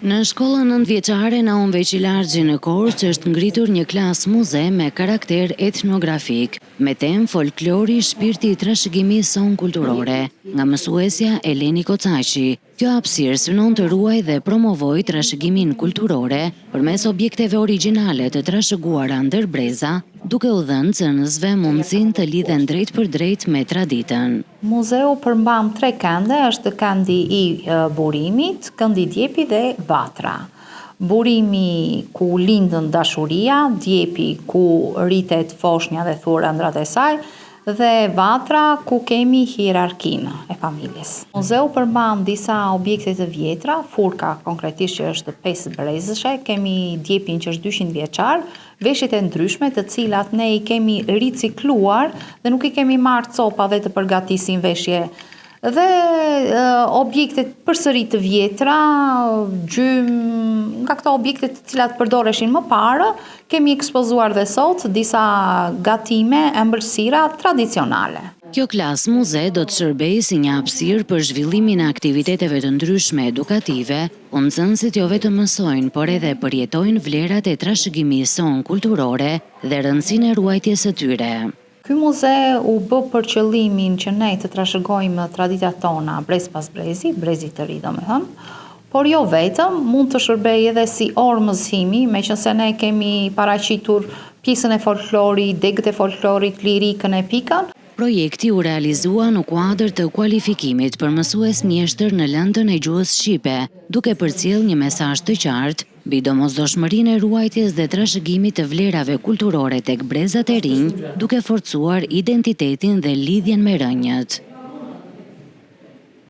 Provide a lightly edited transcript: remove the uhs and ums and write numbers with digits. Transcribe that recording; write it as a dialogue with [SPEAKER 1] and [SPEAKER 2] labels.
[SPEAKER 1] Në shkollën nëntëvjeçare Naum Veçilargji në Korçë është ngritur një klasë muze me karakter etnografik, me temë folklori shpirti i trashëgimisë son kulturore, nga mësuesja Eleni Kocaqi. Kjo hapësirë synon të ruaj dhe promovoj trashëgimin kulturore përmes objekteve origjinale të trashëguara ndër breza, duke u dhënë cënësve mundësinë të lidhen drejt për drejt me traditën.
[SPEAKER 2] Muzeu përmban 3 kënde, është këndi i burimit, këndi djepi dhe vatra. Burimi ku lindën dashuria, djepi ku rritet foshnja dhe thur ëndrat e saj, dhe vatra ku kemi hierarkinë e familjes. Muzeu përmban disa objekte të vjetra, furka konkretisht që është 5 brezëshe, kemi djepin që është 200 vjeçar, veshjet e ndryshme të cilat ne i kemi ricikluar dhe nuk i kemi marrë copa dhe të përgatisin veshje. Dhe objektet përsëri të vjetra, nga këto objektet të cilat përdoreshin më parë, kemi ekspozuar dhe sot disa gatime, ëmbëlsira tradicionale.
[SPEAKER 1] Kjo klasë muze do të shërbejë si një hapësirë për zhvillimin e aktiviteteve të ndryshme edukative, ku nxënësit jo vetëm mësojnë, por edhe përjetojnë vlerat e trashëgimisë son kulturore dhe rëndësinë e ruajtjes së tyre.
[SPEAKER 2] Ky muze u bë për qëllimin që ne të trashëgojmë traditat tona brez pas brezi, brezi të ri domethënë, por jo vetëm, mund të shërbejë edhe si orë mësimi, meqense ne kemi paraqitur pjesën e folklorit, degët e folklorit, lirikën e pikën.
[SPEAKER 1] Projekti u realizua në kuadër të kualifikimit për mësues mjeshtër në lëndën e gjuhës shqipe, duke përcjell një mesazh të qartë mbi domosdoshmërinë e ruajtjes dhe trashëgimit të vlerave kulturore tek brezat e rinj, duke forcuar identitetin dhe lidhjen me rënjët.